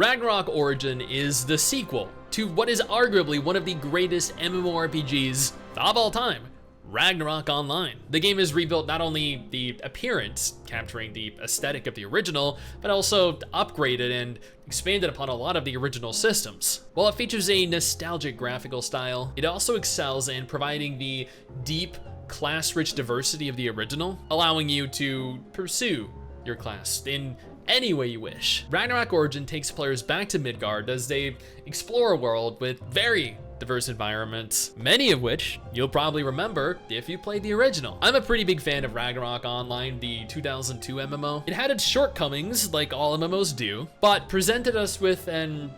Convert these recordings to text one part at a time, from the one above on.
Ragnarok Origin is the sequel to what is arguably one of the greatest MMORPGs of all time, Ragnarok Online. The game has rebuilt not only the appearance, capturing the aesthetic of the original, but also upgraded and expanded upon a lot of the original systems. While it features a nostalgic graphical style, it also excels in providing the deep, class-rich diversity of the original, allowing you to pursue your class in any way you wish. Ragnarok Origin takes players back to Midgard as they explore a world with very diverse environments, many of which you'll probably remember if you played the original. I'm a pretty big fan of Ragnarok Online, the 2002 MMO. It had its shortcomings, like all MMOs do, but presented us with an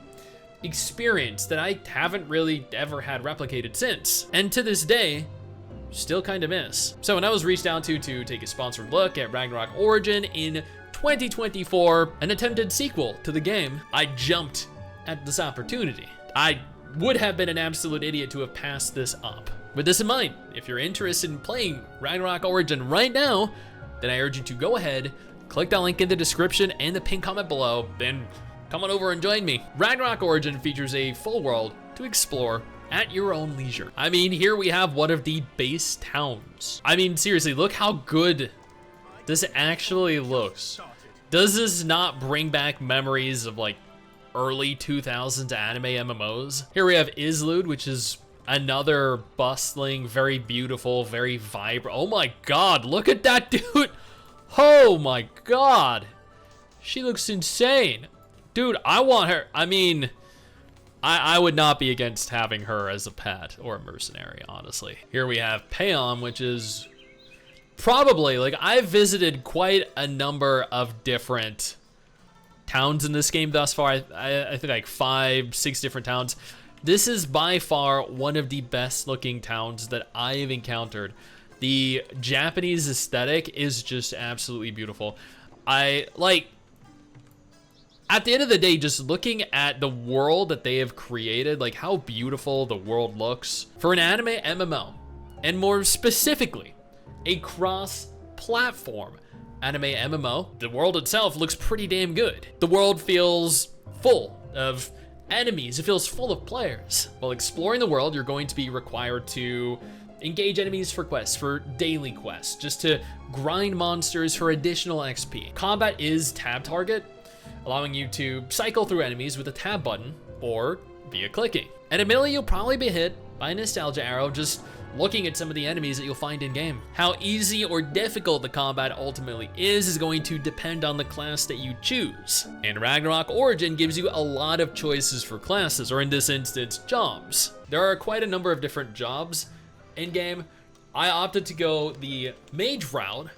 experience that I haven't really ever had replicated since, and to this day, still kind of miss. So when I was reached out to take a sponsored look at Ragnarok Origin in 2024, an attempted sequel to the game, I jumped at this opportunity. I would have been an absolute idiot to have passed this up. With this in mind, if you're interested in playing Ragnarok Origin right now, then I urge you to go ahead, click that link in the description and the pinned comment below, then come on over and join me. Ragnarok Origin features a full world to explore at your own leisure. I mean, here we have one of the base towns. I mean, seriously, look how good this actually looks. Does this not bring back memories of like early 2000s anime MMOs? Here we have Islud, which is another bustling, very beautiful, very vibrant. Oh my God, look at that dude. Oh my God. She looks insane. Dude, I want her. I mean, I would not be against having her as a pet or a mercenary, honestly. Here we have Peon, which is probably, like, I've visited quite a number of different towns in this game thus far. I think like 5-6 different towns. This is by far one of the best looking towns that I've encountered. The Japanese aesthetic is just absolutely beautiful. At the end of the day, just looking at the world that they have created, like how beautiful the world looks for an anime MMO, and more specifically, a cross-platform anime MMO, the world itself looks pretty damn good. The world feels full of enemies, it feels full of players. While exploring the world, you're going to be required to engage enemies for quests, for daily quests, just to grind monsters for additional XP. Combat is tab target, allowing you to cycle through enemies with a tab button or via clicking. And admittedly, you'll probably be hit by a nostalgia arrow just looking at some of the enemies that you'll find in game. How easy or difficult the combat ultimately is going to depend on the class that you choose. And Ragnarok Origin gives you a lot of choices for classes, or in this instance, jobs. There are quite a number of different jobs in game. I opted to go the mage route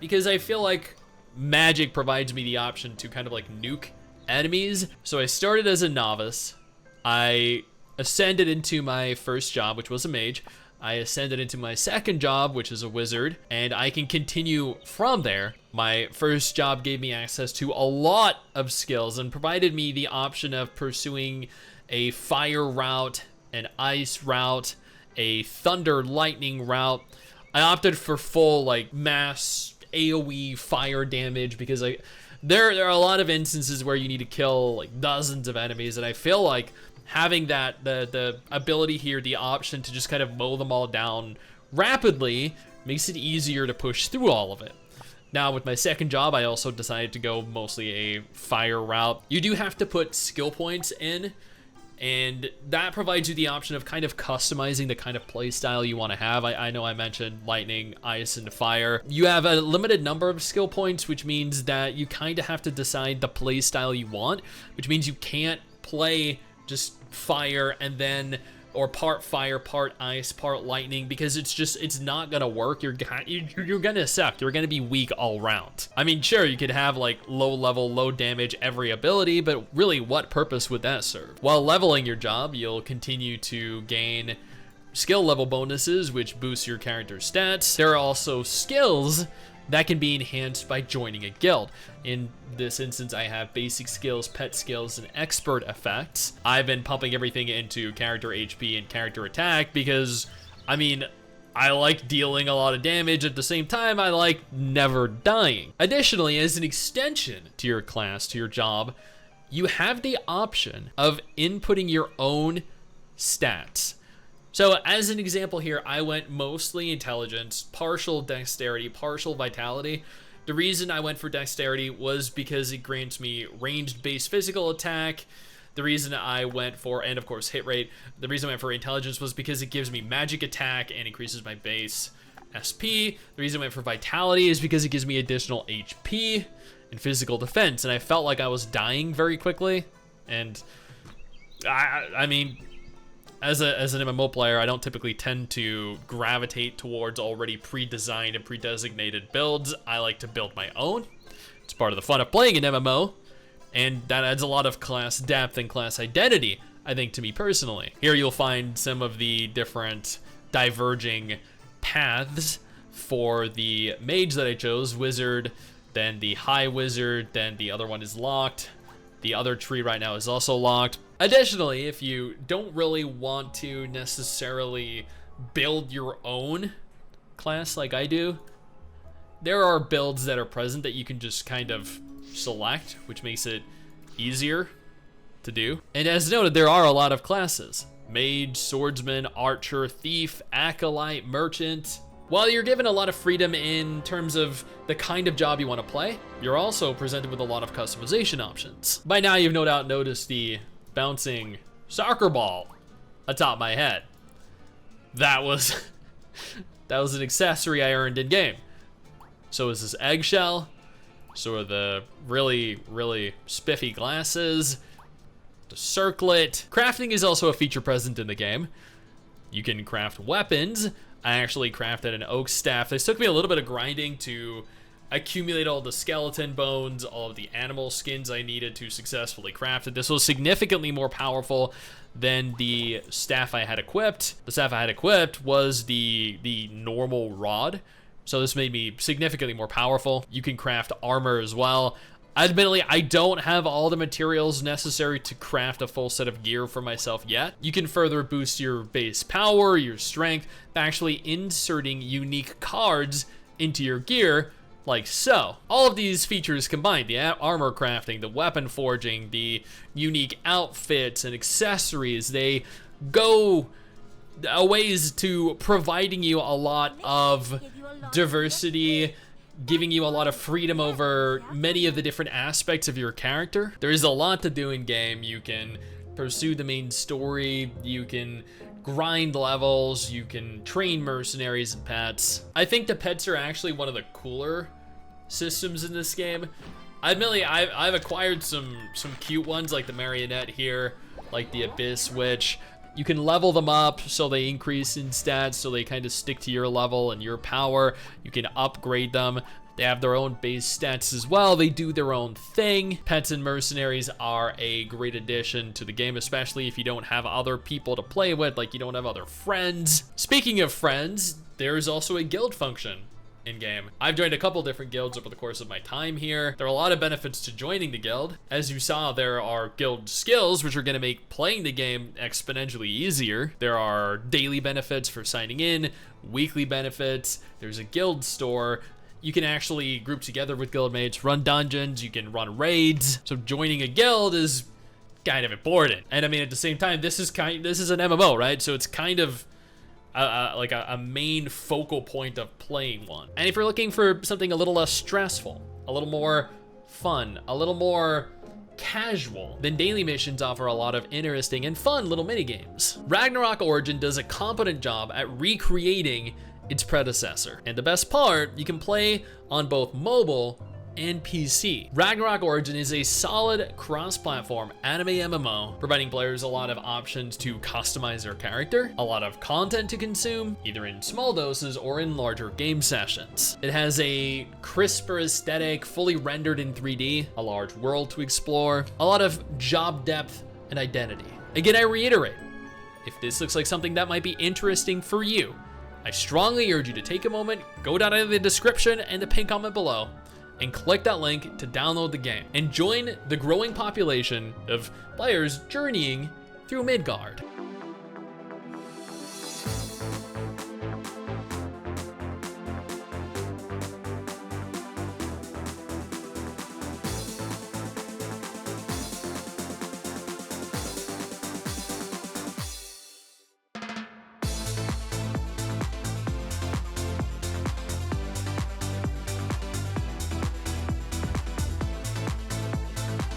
because I feel like magic provides me the option to kind of like nuke enemies. So I started as a novice. I ascended into my first job, which was a mage. I ascended into my second job, which is a wizard, and I can continue from there. My first job gave me access to a lot of skills and provided me the option of pursuing a fire route, an ice route, a thunder lightning route. I opted for full like mass AoE fire damage because there are a lot of instances where you need to kill like dozens of enemies, and I feel like having that the ability here, the option to just kind of mow them all down rapidly, makes it easier to push through all of it. Now with my second job, I also decided to go mostly a fire route. You do have to put skill points in, and that provides you the option of kind of customizing the kind of play style you want to have. I know I mentioned lightning, ice, and fire. You have a limited number of skill points, which means that you kind of have to decide the play style you want, which means you can't play just fire and then, or part fire, part ice, part lightning, because it's not gonna work. You're gonna suck. You're gonna be weak all round. I mean, sure, you could have like low level, low damage every ability, but really what purpose would that serve? While leveling your job, you'll continue to gain skill level bonuses, which boost your character's stats. There are also skills that can be enhanced by joining a guild. In this instance, I have basic skills, pet skills, and expert effects. I've been pumping everything into character HP and character attack because, I mean, I like dealing a lot of damage. At the same time, I like never dying. Additionally, as an extension to your class, to your job, you have the option of inputting your own stats. So as an example here, I went mostly intelligence, partial dexterity, partial vitality. The reason I went for dexterity was because it grants me ranged base physical attack. The reason I went for, and of course hit rate, the reason I went for intelligence was because it gives me magic attack and increases my base SP. The reason I went for vitality is because it gives me additional HP and physical defense. And I felt like I was dying very quickly. And I mean, as an MMO player, I don't typically tend to gravitate towards already pre-designed and pre-designated builds. I like to build my own. It's part of the fun of playing an MMO. And that adds a lot of class depth and class identity, I think, to me personally. Here you'll find some of the different diverging paths for the mage that I chose. Wizard, then the high wizard, then the other one is locked. The other tree right now is also locked. Additionally, if you don't really want to necessarily build your own class like I do, there are builds that are present that you can just kind of select, which makes it easier to do. And as noted, there are a lot of classes: mage, swordsman, archer, thief, acolyte, merchant. While you're given a lot of freedom in terms of the kind of job you want to play, you're also presented with a lot of customization options. By now you've no doubt noticed the bouncing soccer ball atop my head. That was an accessory I earned in game. So is this eggshell. So are the really, really spiffy glasses, the circlet. Crafting is also a feature present in the game. You can craft weapons. I actually crafted an oak staff. This took me a little bit of grinding to accumulate all the skeleton bones, all of the animal skins I needed to successfully craft it. This was significantly more powerful than the staff I had equipped. The staff I had equipped was the normal rod. So this made me significantly more powerful. You can craft armor as well. Admittedly, I don't have all the materials necessary to craft a full set of gear for myself yet. You can further boost your base power, your strength, by actually inserting unique cards into your gear, like so. All of these features combined, the armor crafting, the weapon forging, the unique outfits and accessories, they go a ways to providing you a lot of diversity, giving you a lot of freedom over many of the different aspects of your character. There is a lot to do in game. You can pursue the main story, you can grind levels, you can train mercenaries and pets. I think the pets are actually one of the cooler systems in this game. Admittedly, I've acquired some cute ones like the marionette here, like the abyss witch. You can level them up so they increase in stats, so they kind of stick to your level and your power. You can upgrade them. They have their own base stats as well. They do their own thing. Pets and mercenaries are a great addition to the game, especially if you don't have other people to play with, like you don't have other friends. Speaking of friends, there is also a guild function in-game. I've joined a couple different guilds over the course of my time here. There are a lot of benefits to joining the guild. As you saw, there are guild skills, which are going to make playing the game exponentially easier. There are daily benefits for signing in, weekly benefits. There's a guild store. You can actually group together with guildmates, run dungeons, you can run raids. So joining a guild is kind of important. And I mean, at the same time, this is an MMO, right? So it's kind of like a main focal point of playing one. And if you're looking for something a little less stressful, a little more fun, a little more casual, then daily missions offer a lot of interesting and fun little mini games. Ragnarok Origin does a competent job at recreating its predecessor. And the best part, you can play on both mobile and PC. Ragnarok Origin is a solid cross-platform anime MMO, providing players a lot of options to customize their character, a lot of content to consume, either in small doses or in larger game sessions. It has a crisper aesthetic, fully rendered in 3D, a large world to explore, a lot of job depth and identity. Again, I reiterate, if this looks like something that might be interesting for you, I strongly urge you to take a moment, go down in the description and the pinned comment below, and click that link to download the game and join the growing population of players journeying through Midgard.